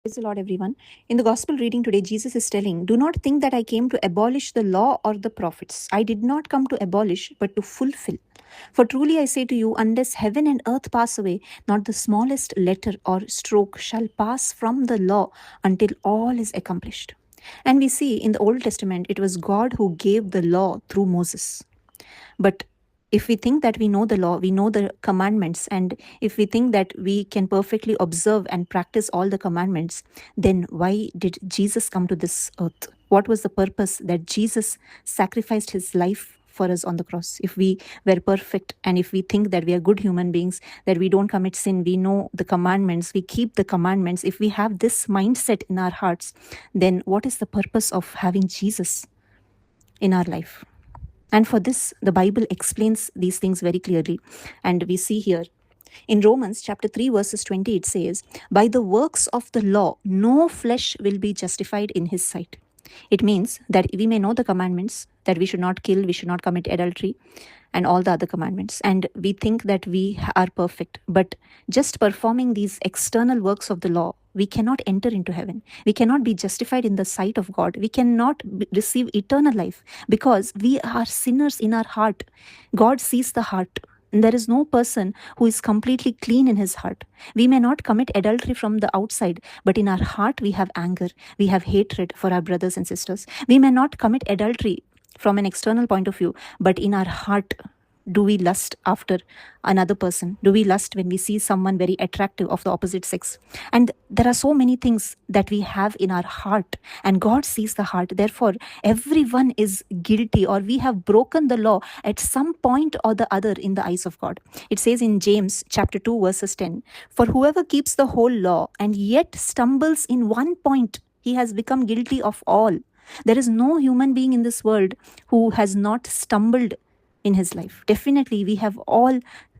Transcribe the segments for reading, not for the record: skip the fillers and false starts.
Praise the Lord, everyone. In the gospel reading today, Jesus is telling, "Do not think that I came to abolish the law or the prophets. I did not come to abolish, but to fulfill. For truly I say to you, unless heaven and earth pass away, not the smallest letter or stroke shall pass from the law until all is accomplished." And we see in the Old Testament, it was God who gave the law through Moses. But if we think that we know the law, we know the commandments, and if we think that we can perfectly observe and practice all the commandments, then why did Jesus come to this earth? What was the purpose that Jesus sacrificed his life for us on the cross? If we were perfect and if we think that we are good human beings, that we don't commit sin, we know the commandments, we keep the commandments, if we have this mindset in our hearts, then what is the purpose of having Jesus in our life? And for this, the Bible explains these things very clearly. And we see here in Romans chapter 3, verses 20, it says, "By the works of the law, no flesh will be justified in his sight." It means that we may know the commandments, that we should not kill, we should not commit adultery, and all the other commandments. And we think that we are perfect. But just performing these external works of the law, we cannot enter into heaven. We cannot be justified in the sight of God. We cannot receive eternal life because we are sinners in our heart. God sees the heart. And there is no person who is completely clean in his heart. We may not commit adultery from the outside, but in our heart we have anger, we have hatred for our brothers and sisters. We may not commit adultery from an external point of view, but in our heart, do we lust after another person? Do we lust when we see someone very attractive of the opposite sex? And there are so many things that we have in our heart, and God sees the heart. Therefore, everyone is guilty, or we have broken the law at some point or the other in the eyes of God. It says in James chapter 2, verses 10, "For whoever keeps the whole law and yet stumbles in one point, he has become guilty of all." There is no human being in this world who has not stumbled in his life. Definitely, we have all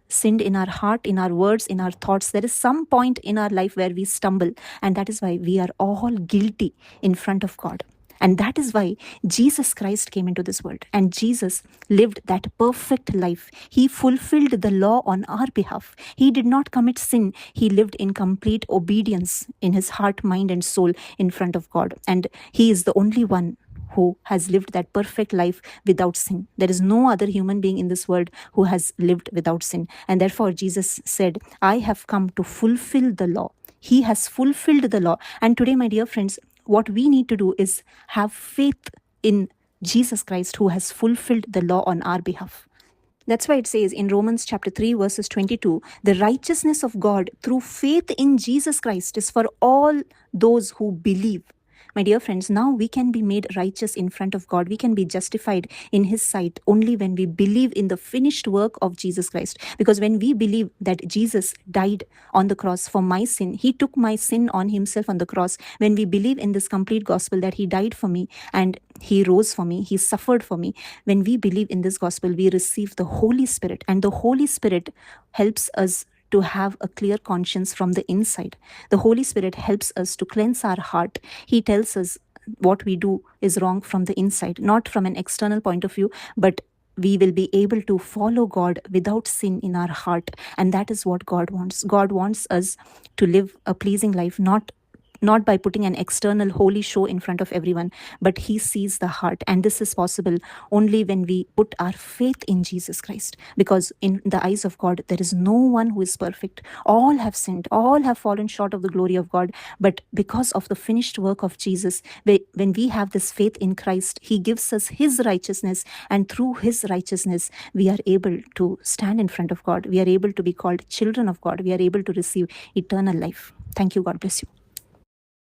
sinned in our heart, in our words, in our thoughts. There is some point in our life where we stumble, and that is why we are all guilty in front of God. And that is why Jesus Christ came into this world, and Jesus lived that perfect life. He fulfilled the law on our behalf. He did not commit sin. He lived in complete obedience in his heart, mind, and soul in front of God. And he is the only one who has lived that perfect life without sin. There is no other human being in this world who has lived without sin. And therefore, Jesus said, "I have come to fulfill the law." He has fulfilled the law. And today, my dear friends, what we need to do is have faith in Jesus Christ, who has fulfilled the law on our behalf. That's why it says in Romans chapter 3, verses 22, "The righteousness of God through faith in Jesus Christ is for all those who believe." My dear friends, now we can be made righteous in front of God. We can be justified in his sight only when we believe in the finished work of Jesus Christ. Because when we believe that Jesus died on the cross for my sin, he took my sin on himself on the cross. When we believe in this complete gospel that he died for me and he rose for me, he suffered for me. When we believe in this gospel, we receive the Holy Spirit, and the Holy Spirit helps us to have a clear conscience from the inside. The Holy Spirit helps us to cleanse our heart. He tells us what we do is wrong from the inside, not from an external point of view, but we will be able to follow God without sin in our heart. And that is what God wants. God wants us to live a pleasing life, not by putting an external holy show in front of everyone, but he sees the heart. And this is possible only when we put our faith in Jesus Christ. Because in the eyes of God, there is no one who is perfect. All have sinned, all have fallen short of the glory of God. But because of the finished work of Jesus, when we have this faith in Christ, he gives us his righteousness. And through his righteousness, we are able to stand in front of God. We are able to be called children of God. We are able to receive eternal life. Thank you. God bless you.